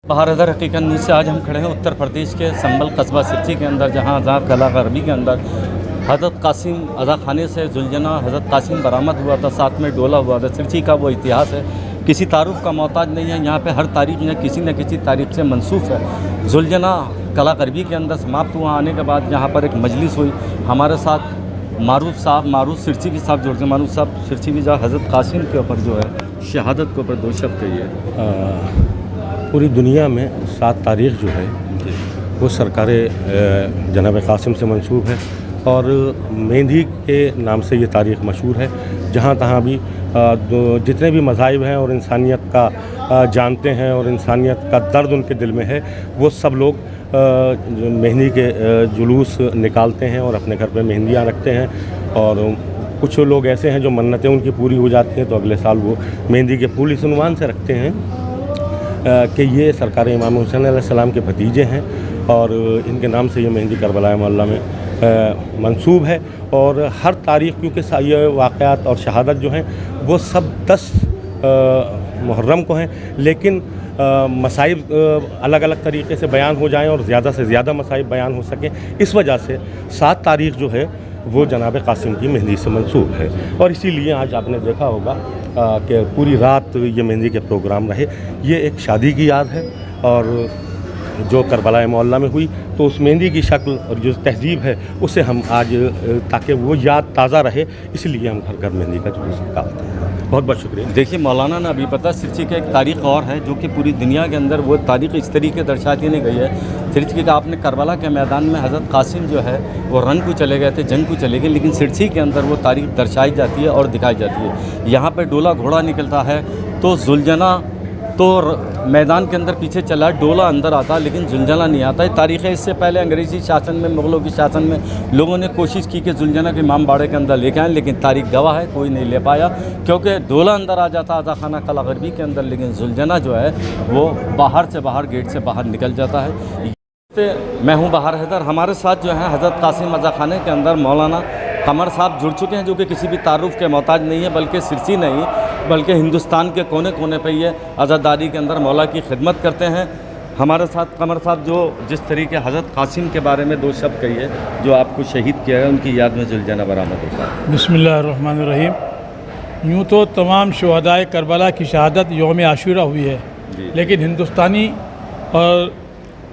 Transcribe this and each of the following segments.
बाहर इधर हकीकत नीचे आज हम खड़े हैं उत्तर प्रदेश के संभल कस्बा सिरसी के अंदर, जहाँ कला गरबी के अंदर हज़रत कासिम अज़ा खाने से जुलझना हज़रत कासिम बरामद हुआ था, साथ में डोला हुआ था। सिरसी का वो इतिहास है, किसी तारुफ का मोहताज नहीं है। यहाँ पे हर तारीख में किसी न किसी तारीख से मंसूफ है। जुलझना कला गरबी के अंदर समाप्त हुआ आने के बाद यहाँ पर एक मजलिस हुई। हमारे साथ मारूफ सिरसी भी साहब जुड़ते। मारूफ साहब सिरसी भी जहाँ हज़रत कासिम के ऊपर जो है शहादत के ऊपर 2 शब्द कही है। पूरी दुनिया में 7 तारीख़ जो है वो सरकार जनाब कासिम से मंसूब है और मेहंदी के नाम से ये तारीख़ मशहूर है। जहाँ तहाँ भी जितने भी मज़ाहिब हैं और इंसानियत का जानते हैं और इंसानियत का दर्द उनके दिल में है, वो सब लोग मेहंदी के जुलूस निकालते हैं और अपने घर पे मेहंदियाँ रखते हैं। और कुछ लोग ऐसे हैं जो मन्नतें उनकी पूरी हो जाती हैं तो अगले साल वो मेहंदी के फूल इस उन्वान से रखते हैं कि ये सरकार इमाम हुसैन अलैहिस्सलाम के भतीजे हैं और इनके नाम से ये मेहंदी करबला मोहल्ला में मंसूब है। और हर तारीख़, क्योंकि ये वाक़यात और शहादत जो हैं वो सब 10 मुहर्रम को हैं, लेकिन मसाइब अलग अलग तरीक़े से बयान हो जाएं और ज़्यादा से ज़्यादा मसाइब बयान हो सकें, इस वजह से 7 तारीख़ जो है वो जनाब कासिम की मेहंदी से मंसूब है। और इसीलिए आज आपने देखा होगा कि पूरी रात ये मेहंदी के प्रोग्राम रहे। ये एक शादी की याद है और जो करबला मोहल्ला में हुई, तो उस मेहंदी की शक्ल और जो तहजीब है उसे हम आज, ताकि वो याद ताज़ा रहे, इसलिए हम घर घर मेहंदी का जुलूस निकालते हैं। बहुत बहुत शुक्रिया। देखिए, मौलाना ने अभी पता सिरसी की एक तारीख़ और है जो कि पूरी दुनिया के अंदर वो तारीख़ इस तरीके दर्शाती नहीं गई है। सिरसी का आपने करबला के मैदान में हज़रत कासिम जो है वो रंग को चले गए थे, जंग को चले गए, लेकिन सिरसी के अंदर वो तारीख़ दर्शाई जाती है और दिखाई जाती है। यहाँ पर डोला घोड़ा निकलता है तो जुलझना तो मैदान के अंदर पीछे चला, डोला अंदर आता, लेकिन जुलझना नहीं आता। ये तारीख़ है। इससे पहले अंग्रेज़ी शासन में, मुग़लों की शासन में लोगों ने कोशिश की कि जुलझना के इमाम बाड़े के अंदर लेके आएँ, लेकिन तारीख़ गवाह है कोई नहीं ले पाया, क्योंकि डोला अंदर आ जाता अज़ा खाना कला गरबी के अंदर, लेकिन जुलझना जो है वो बाहर से बाहर, गेट से बाहर निकल जाता है। मैं हूँ बहार हैदर। हमारे साथ जो है हज़रत कासिम अज़ा खाने के अंदर मौलाना कमर साहब जुड़ चुके हैं, जो कि किसी भी तारुफ के मोहताज नहीं है, बल्कि सिरसी नहीं बल्कि हिंदुस्तान के कोने कोने पे ये आज़ादारी के अंदर मौला की खिदमत करते हैं। हमारे साथ कमर साहब जो जिस तरीके हज़रत कासिम के बारे में 2 शब्द कहिए जो आपको शहीद किया है, उनकी याद में जुलझना बरामद होता है। बिस्मिल्लाहिर्रहमानिर्रहीम। यूँ तो तमाम शुहदाए करबला की शहादत यौम आशूरा हुई है, लेकिन हिंदुस्तानी और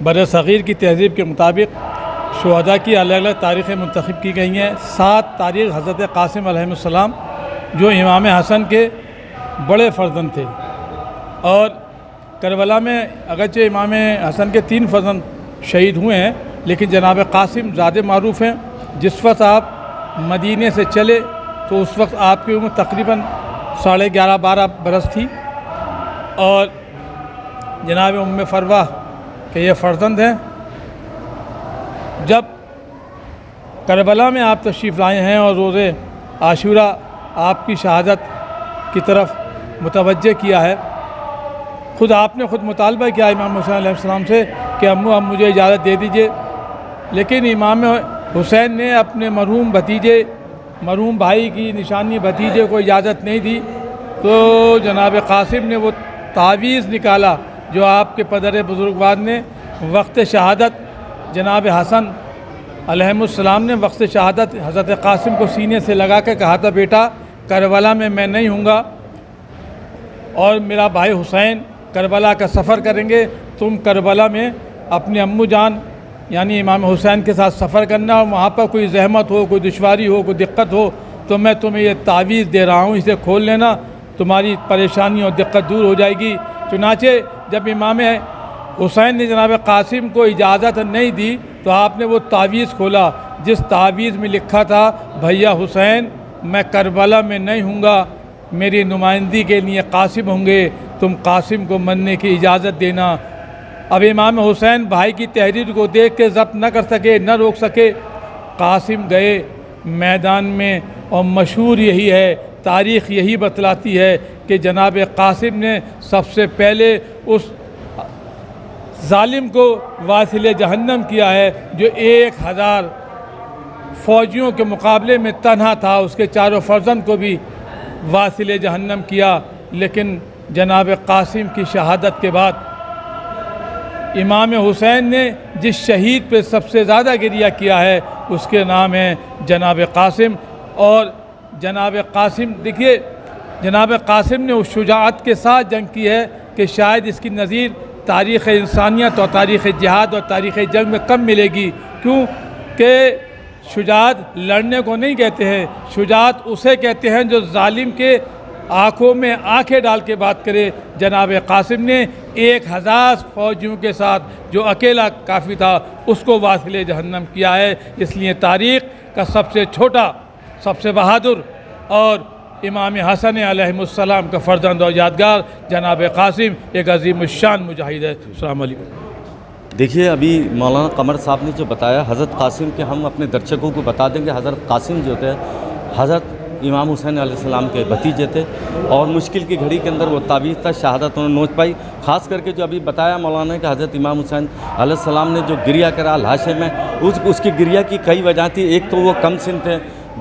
बर-ए-सग़ीर की तहज़ीब के मुताबिक शुहदा की अलग अलग तारीख़ें मुंतखब की गई हैं। 7 तारीख़ हज़रत कासिम अलैहिस्सलाम जो इमाम हसन के बड़े फ़र्जंद थे, और करबला में अगरचे इमाम हसन के 3 फ़र्जंद शहीद हुए हैं, लेकिन जनाब कासिम ज़्यादा मारूफ़ हैं। जिस वक्त आप मदीने से चले तो उस वक्त आपकी उम्र तकरीबन 11.5-12 बरस थी, और जनाब उम्मे फ़रवा के ये फ़र्जंद हैं। जब करबला में आप तशरीफ़ लाए हैं और रोज़े आशूरा आपकी शहादत की तरफ मुतवज्जे किया है, ख़ुद आपने मुतालबा किया इमाम हुसैन अलैहिस्सलाम से कि अम्मू अब मुझे इजाज़त दे दीजिए, लेकिन इमाम हुसैन ने अपने मरहूम भतीजे, मरहूम भाई की निशानी भतीजे को इजाज़त नहीं दी। तो जनाब कासिम ने वो तावीज़ निकाला जो आपके पदर बुज़ुर्गवार ने वक्त शहादत जनाब हसन अलैहिस्सलाम ने वक्त शहादत हज़रत कासिम को सीने से लगा के कहा था, बेटा करबला में मैं नहीं हूँगा और मेरा भाई हुसैन करबला का सफ़र करेंगे, तुम करबला में अपने अम्मू जान यानी इमाम हुसैन के साथ सफ़र करना, और वहाँ पर कोई ज़हमत हो, कोई दुश्वारी हो, कोई दिक्कत हो तो मैं तुम्हें ये तावीज़ दे रहा हूँ, इसे खोल लेना, तुम्हारी परेशानी और दिक्कत दूर हो जाएगी। चुनाचे जब इमाम हुसैन ने जनाब कासिम को इजाज़त नहीं दी तो आपने वो तावीज़ खोला जिस तावीज़ में लिखा था, भैया हुसैन मैं करबला में नहीं हूँगा, मेरी नुमाइंदगी के लिए कासिम होंगे, तुम कासिम को मरने की इजाज़त देना। अब इमाम हुसैन भाई की तहरीर को देख के ज़ब्त न कर सके, न रोक सके, कासिम गए मैदान में, और मशहूर यही है, तारीख़ यही बतलाती है कि जनाब कासिम ने सबसे पहले उस जालिम को वासिले जहन्नम किया है जो 1000 फ़ौजियों के मुकाबले में तन्हा था, उसके चारों फ़र्जंद को भी वासिले जहन्नम किया। लेकिन जनाब कासिम की शहादत के बाद इमाम हुसैन ने जिस शहीद पे सबसे ज़्यादा गिरिया किया है उसके नाम है जनाब कासिम। और जनाब कासिम, देखिए जनाब कासिम ने उस शुजाअत के साथ जंग की है कि शायद इसकी नज़ीर तारीख़ इंसानियत और तारीख़ जिहाद और तारीख़ जंग में कम मिलेगी। क्यों कि शुजाअत लड़ने को नहीं कहते हैं, शुजाअत उसे कहते हैं जो जालिम के आँखों में आंखें डाल के बात करे। जनाब कासिम ने 1000 फौजियों के साथ जो अकेला काफ़ी था उसको वासिले जहन्नम किया है। इसलिए तारीख़ का सबसे छोटा, सबसे बहादुर और इमाम हसन अलैहिस्सलाम का फ़र्जंद और यादगार जनाब कासिम एक अज़ीमुश्शान मुजाहिद है। अस्सलाम वालेकुम। देखिए, अभी मौलाना कमर साहब ने जो बताया हज़रत कासिम के, हम अपने दर्शकों को बता देंगे हज़रत कासिम जो थे हज़रत इमाम हुसैन अलैहिस्सलाम के भतीजे थे और मुश्किल की घड़ी के अंदर वो ताबीज़ था, शहादत उन्होंने नोच पाई। ख़ास करके जो अभी बताया मौलाना कि हज़रत इमाम हुसैन अलैहिस्सलाम ने जो गिरिया करा लाशे में, उसकी गिरिया की कई वजह थी। एक तो वो कम सिन थे,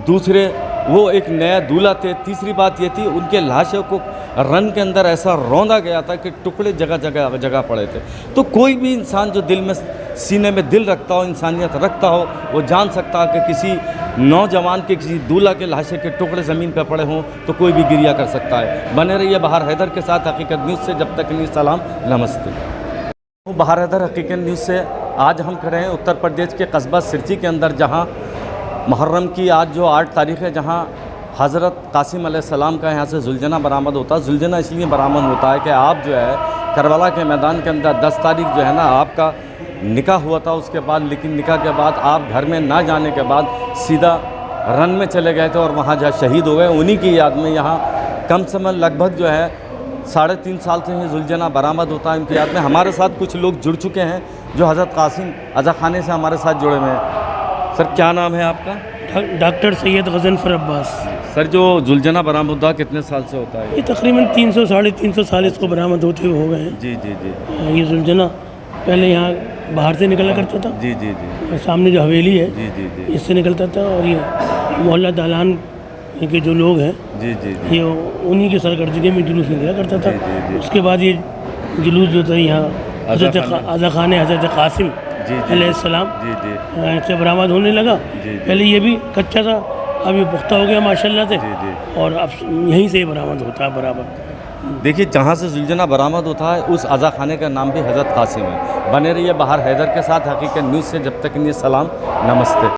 दूसरे वो एक नया दूल्हा थे, तीसरी बात ये थी उनके लाशों को रन के अंदर ऐसा रौंदा गया था कि टुकड़े जगह जगह पड़े थे। तो कोई भी इंसान जो दिल में, सीने में दिल रखता हो, इंसानियत रखता हो, वो जान सकता है कि किसी नौजवान के, किसी दूल्हा के लाशे के टुकड़े ज़मीन पर पड़े हों तो कोई भी गिरिया कर सकता है। बने रहिए बहार हैदर के साथ हकीकत न्यूज़ से। जब तक नहीं, सलाम, नमस्ते। वो बहार हैदर हकीकत न्यूज़ से आज हम खड़े हैं उत्तर प्रदेश के कस्बा सिरसी के अंदर, जहाँ मुहर्रम की आज जो 8 तारीख़ है, जहाँ हज़रत कासिम अलैहिस्सलाम का यहाँ से जुलझना बरामद होता है। जुलझना इसलिए बरामद होता है कि आप जो है करबला के मैदान के अंदर 10 तारीख जो है ना आपका निकाह हुआ था, उसके बाद, लेकिन निकाह के बाद आप घर में ना जाने के बाद सीधा रन में चले गए थे और वहाँ जहाँ शहीद हो गए। उन्हीं की याद में यहाँ कम से कम लगभग जो है 3.5 साल से ही जुलझना बरामद होता है उनकी याद में। हमारे साथ कुछ लोग जुड़ चुके हैं जो हज़रत कासिम अज़ा खाने से हमारे साथ जुड़े हुए हैं। सर, क्या नाम है आपका? डॉक्टर सैयद गज़नफ़र अब्बास। सर, जो जुलझना बरामद होता कितने साल से होता है? ये तकरीबन 300 साढ़े 300 साल इसको बरामद होते हुए हो गए हैं। जी जी जी। ये जुलझना पहले यहाँ बाहर से निकला करता था। जी जी जी। और सामने जो हवेली है, जी जी जी, इससे निकलता था। और ये मोहल्ला दालान के जो लोग हैं, जी जी जी, ये उन्हीं की सरगर्दगी में जुलूस निकला करता था। जी जी जी। उसके बाद ये जुलूस जो था यहाँ हज़रत अज़ा खान हज़रत कासिम अलैहिस्सलाम जी जी से बरामद होने लगा। जी। पहले ये भी कच्चा था, अब ये पुख्ता हो गया माशाल्लाह से। जी जी। और अब यहीं से बरामद होता है बराबर। देखिए, जहाँ से जुलझना बरामद होता है उस अज़ा खाने का नाम भी हज़रत कासिम है। बने रहिए बहार हैदर के साथ हकीकत न्यूज़ से। जब तक नहीं, सलाम, नमस्ते।